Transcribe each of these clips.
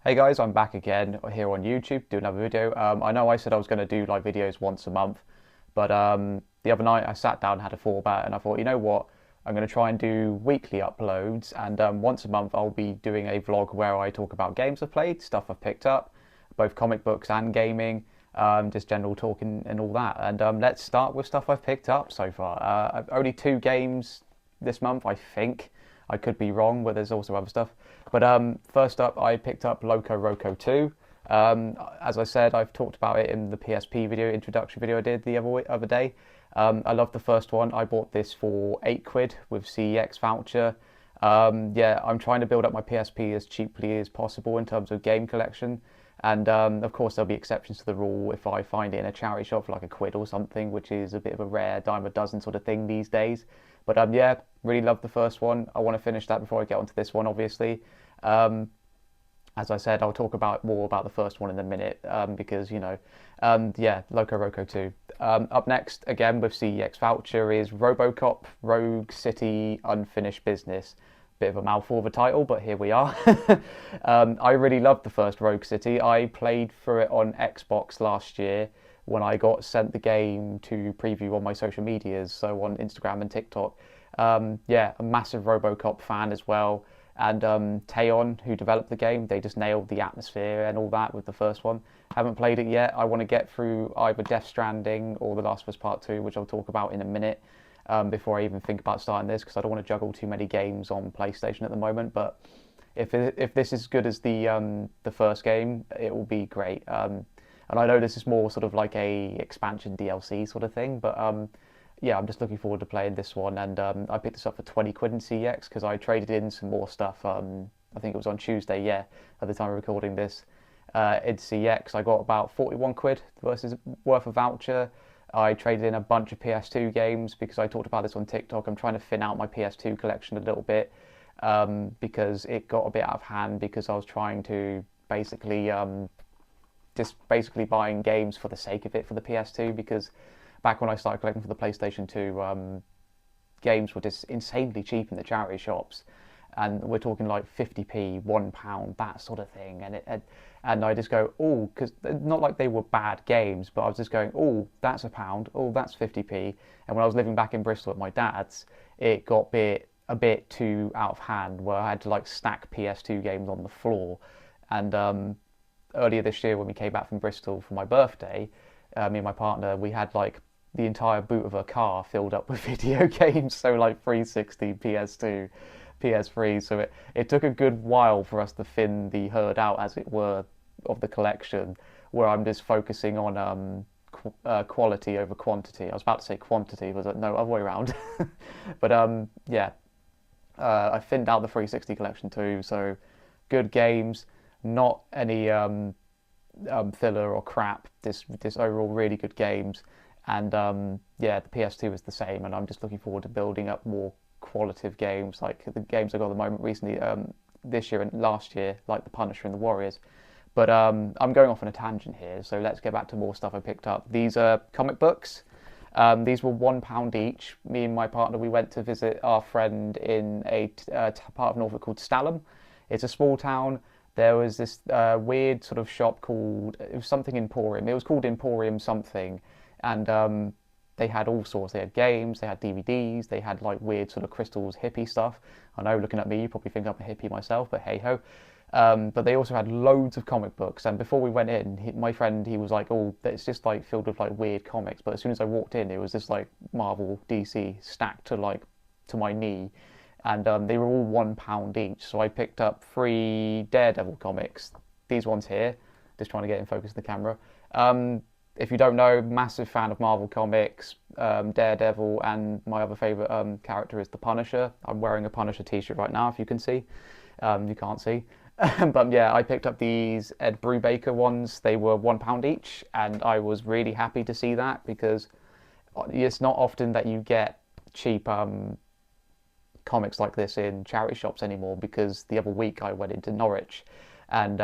Hey guys, I'm back again here on YouTube, do another video. I know I said I was going to do like videos once a month, but the other night I sat down and had a thought about it, and I thought, you know what, I'm going to try and do weekly uploads, and once a month I'll be doing a vlog where I talk about games I've played, stuff I've picked up, both comic books and gaming, just general talking and all that. And let's start with stuff I've picked up so far. I've only two games this month, I think. I could be wrong, but there's also other stuff. But first up, I picked up Loco Roco 2. As I said, I've talked about it in the PSP video, introduction video I did the other day. I love the first one. I bought this for £8 with CEX voucher. Yeah, I'm trying to build up my PSP as cheaply as possible in terms of game collection. And of course, there'll be exceptions to the rule if I find it in a charity shop for like £1 or something, which is a bit of a rare dime a dozen sort of thing these days. But yeah, really love the first one. I want to finish that before I get onto this one, obviously. Um, as I said, I'll talk about more about the first one in a minute because, yeah, Loco Roco 2. Up next, again with CEX voucher, is Robocop Rogue City Unfinished Business. Bit of a mouthful of a title, but here we are. I really loved the first Rogue City. I played through it on Xbox last year when I got sent the game to preview on my social medias, so on Instagram and TikTok. Yeah, a massive Robocop fan as well. And Teon, who developed the game, they just nailed the atmosphere and all that with the first one. Haven't played it yet. I want to get through either Death Stranding or The Last of Us Part 2, which I'll talk about in a minute, before I even think about starting this, because I don't want to juggle too many games on PlayStation at the moment. But if this is as good as the first game, it will be great. And I know this is more sort of like a expansion DLC sort of thing, but yeah, I'm just looking forward to playing this one. And I picked this up for £20 in CEX because I traded in some more stuff. I think it was on Tuesday, yeah, at the time of recording this. In CEX, I got about £41 versus worth of voucher. I traded in a bunch of PS2 games because I talked about this on TikTok. I'm trying to thin out my PS2 collection a little bit because it got a bit out of hand because I was trying to basically just basically buying games for the sake of it for the PS2 because back when I started collecting for the PlayStation 2, games were just insanely cheap in the charity shops, and we're talking like 50p, £1, that sort of thing. And I just go, oh, because not like they were bad games, but I was just going, oh, that's £1, oh, that's 50p. And when I was living back in Bristol at my dad's, it got a bit too out of hand, where I had to like stack PS2 games on the floor. And earlier this year when we came back from Bristol for my birthday, me and my partner, we had like the entire boot of a car filled up with video games, so like 360, PS2, PS3. So it took a good while for us to thin the herd out, as it were, of the collection, where I'm just focusing on quality over quantity. I was about to say quantity, but no, other way around. But yeah, I thinned out the 360 collection too, so good games, not any filler or crap. This overall really good games, and yeah, the PS2 is the same, and I'm just looking forward to building up more qualitative games like the games I got at the moment recently, this year and last year, like The Punisher and The Warriors. But I'm going off on a tangent here, so let's get back to more stuff I picked up. These are comic books. These were £1 each. Me and my partner, we went to visit our friend in a part of Norfolk called Stalham. It's a small town. There was this weird sort of shop called, it was something Emporium. It was called Emporium something. And they had all sorts. They had games, they had DVDs, they had like weird sort of crystals, hippie stuff. I know, looking at me, you probably think I'm a hippie myself, but hey ho. But they also had loads of comic books. And before we went in, my friend, he was like, oh, it's just like filled with like weird comics. But as soon as I walked in, it was just like Marvel, DC stacked to like to my knee. And they were all £1 each. So I picked up 3 Daredevil comics. These ones here, just trying to get in focus of the camera. If you don't know, massive fan of Marvel Comics, Daredevil, and my other favourite character is the Punisher. I'm wearing a Punisher t-shirt right now, if you can see. You can't see. But yeah, I picked up these Ed Brubaker ones. They were £1 each, and I was really happy to see that because it's not often that you get cheap comics like this in charity shops anymore. Because the other week I went into Norwich and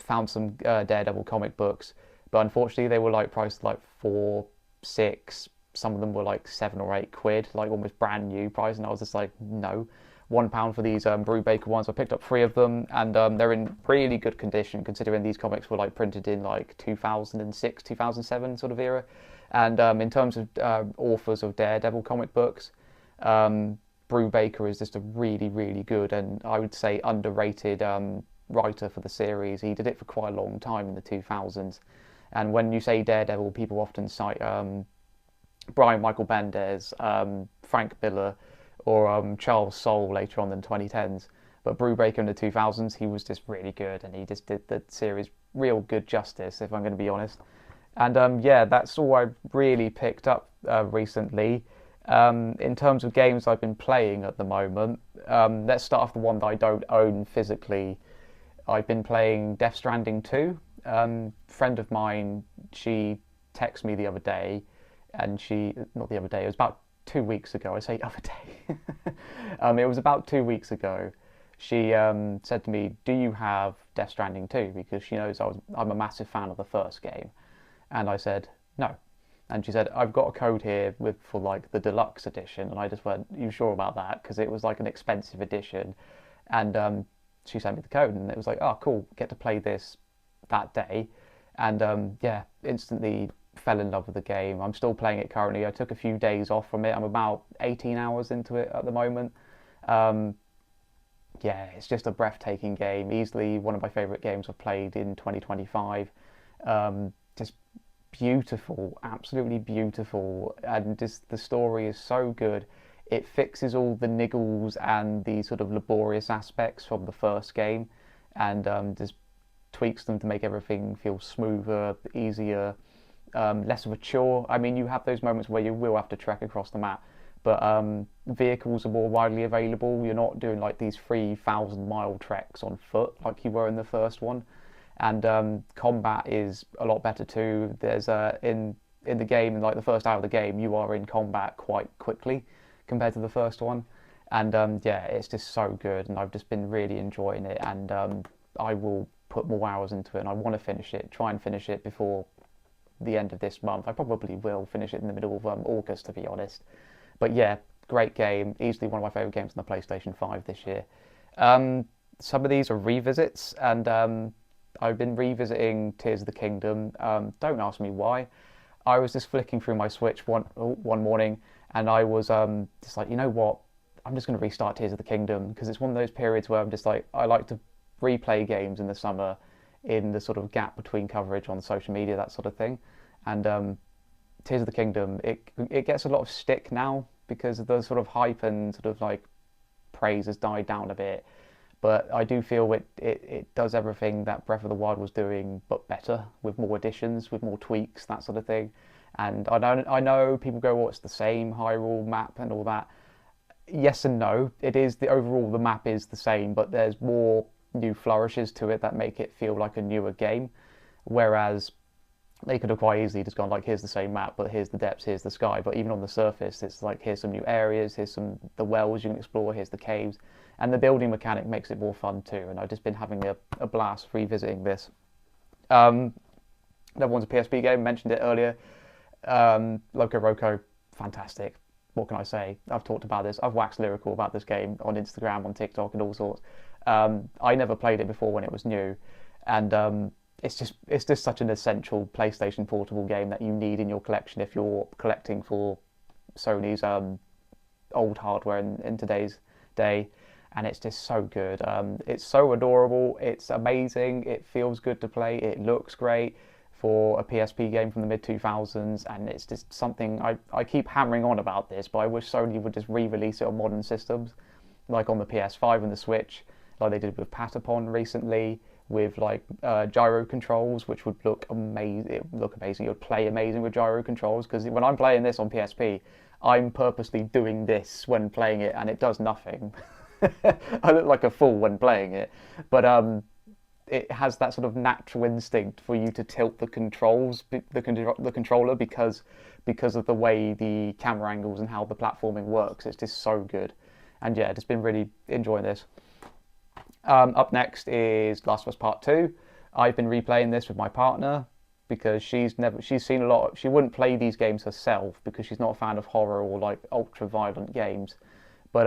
found some Daredevil comic books, but unfortunately they were like priced like 4, 6. Some of them were like £7 or £8, like almost brand new price, and I was just like, no. £1 for these Brubaker ones. I picked up 3 of them, and they're in really good condition considering these comics were like printed in like 2006, 2007 sort of era. And in terms of authors of Daredevil comic books, Brubaker is just a really, really good and I would say underrated writer for the series. He did it for quite a long time in the 2000s. And when you say Daredevil, people often cite Brian Michael Bendis, Frank Miller, or Charles Soule later on in the 2010s. But Brubaker in the 2000s, he was just really good, and he just did the series real good justice, if I'm going to be honest. And yeah, that's all I've really picked up recently. In terms of games I've been playing at the moment, let's start off the one that I don't own physically. I've been playing Death Stranding 2. Friend of mine, she texted me the other day, and not the other day, it was about 2 weeks ago. I say other day. It was about 2 weeks ago. She said to me, "Do you have Death Stranding 2?" Because she knows I'm a massive fan of the first game. And I said, "No." And she said, "I've got a code here for like the deluxe edition." And I just went, "You sure about that?" Because it was like an expensive edition. And she sent me the code, and it was like, "Oh, cool, get to play this that day." And yeah, instantly fell in love with the game. I'm still playing it currently. I took a few days off from it. I'm about 18 hours into it at the moment. Um, yeah, it's just a breathtaking game. Easily one of my favourite games I've played in 2025. Just beautiful, absolutely beautiful, and just the story is so good. It fixes all the niggles and the sort of laborious aspects from the first game, and just tweaks them to make everything feel smoother, easier, less of a chore. I mean, you have those moments where you will have to trek across the map, but vehicles are more widely available. You're not doing like these 3,000-mile treks on foot like you were in the first one. And combat is a lot better too. There's in the game, in like the first hour of the game, you are in combat quite quickly compared to the first one. And yeah, it's just so good, and I've just been really enjoying it. And I will put more hours into it, and I want to finish it, try and finish it before the end of this month. I probably will finish it in the middle of August, to be honest. But yeah, great game. Easily one of my favourite games on the PlayStation 5 this year. Some of these are revisits, and I've been revisiting Tears of the Kingdom. Don't ask me why. I was just flicking through my Switch one morning, and I was just like, you know what? I'm just going to restart Tears of the Kingdom, because it's one of those periods where I'm just like, I like to replay games in the summer, in the sort of gap between coverage on social media, that sort of thing. And Tears of the Kingdom, it gets a lot of stick now because of the sort of hype and sort of like praise has died down a bit. But I do feel it does everything that Breath of the Wild was doing, but better, with more additions, with more tweaks, that sort of thing. And I know people go, "Oh, it's the same Hyrule map and all that." Yes and no. It is the map is the same, but there's more new flourishes to it that make it feel like a newer game. Whereas they could have quite easily just gone like, "Here's the same map, but here's the depths, here's the sky." But even on the surface, it's like, here's some new areas, here's the wells you can explore, here's the caves, and the building mechanic makes it more fun too. And I've just been having a blast revisiting this. Another one's a PSP game. Mentioned it earlier. Loco Roco, fantastic. What can I say? I've talked about this. I've waxed lyrical about this game on Instagram, on TikTok, and all sorts. I never played it before when it was new, and it's just such an essential PlayStation Portable game that you need in your collection if you're collecting for Sony's old hardware in today's day. And it's just so good. It's so adorable. It's amazing. It feels good to play. It looks great for a PSP game from the mid-2000s, and it's just something I keep hammering on about this, but I wish Sony would just re-release it on modern systems, like on the PS5 and the Switch, like they did with Patapon recently, with like gyro controls, which would look amazing. It would look amazing. It would play amazing with gyro controls, because when I'm playing this on PSP, I'm purposely doing this when playing it, and it does nothing. I look like a fool when playing it, but it has that sort of natural instinct for you to tilt the controls, the controller, because of the way the camera angles and how the platforming works. It's just so good, and yeah, just been really enjoying this. Up next is Last of Us Part 2. I've been replaying this with my partner because she's seen a lot. She wouldn't play these games herself because she's not a fan of horror or like ultra violent games, but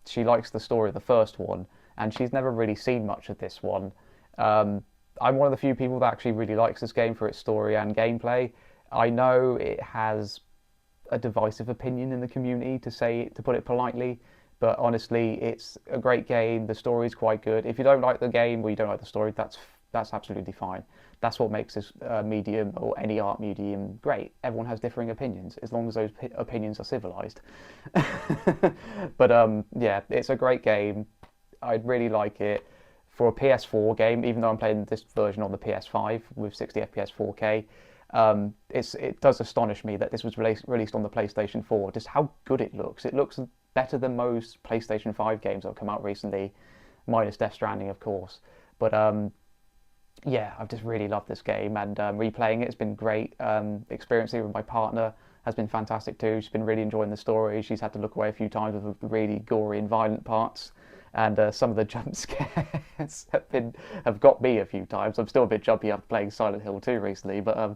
she likes the story of the first one, and she's never really seen much of this one. Um, I'm one of the few people that actually really likes this game for its story and gameplay. I know it has a divisive opinion in the community, to put it politely, but honestly, it's a great game. The story's quite good. If you don't like the game or you don't like the story, that's absolutely fine. That's what makes this medium or any art medium great. Everyone has differing opinions, as long as those opinions are civilized. But yeah, it's a great game. I'd really like it for a PS4 game, even though I'm playing this version on the PS5 with 60 FPS 4K. It does astonish me that this was released on the PlayStation 4. Just how good it looks. It looks better than most PlayStation 5 games that have come out recently, minus Death Stranding, of course. But yeah, I've just really loved this game, and replaying it has been great. Experiencing it with my partner has been fantastic too. She's been really enjoying the story. She's had to look away a few times with the really gory and violent parts, and some of the jump scares have got me a few times. I'm still a bit jumpy after playing Silent Hill 2 recently, but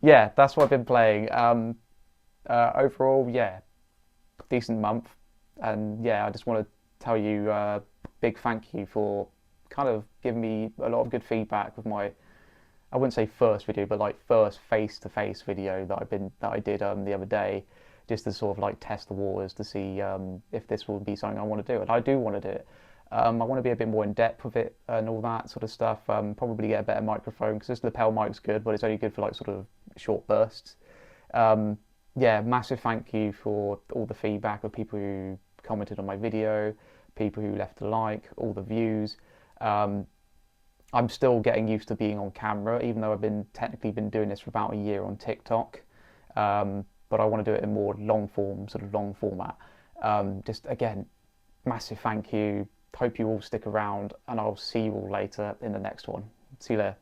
yeah, that's what I've been playing. Overall, yeah, decent month, and yeah, I just want to tell you big thank you for kind of giving me a lot of good feedback with my, I wouldn't say first video, but like first face-to-face video that I did the other day, just to sort of like test the waters to see if this will be something I want to do, and I do want to do it. I want to be a bit more in depth with it and all that sort of stuff. Probably get a better microphone because this lapel mic's good, but it's only good for like sort of short bursts. Yeah, massive thank you for all the feedback of people who commented on my video, people who left a like, all the views. I'm still getting used to being on camera, even though I've technically been doing this for about a year on TikTok. But I want to do it in more long form, sort of long format. Just again, massive thank you. Hope you all stick around, and I'll see you all later in the next one. See you there.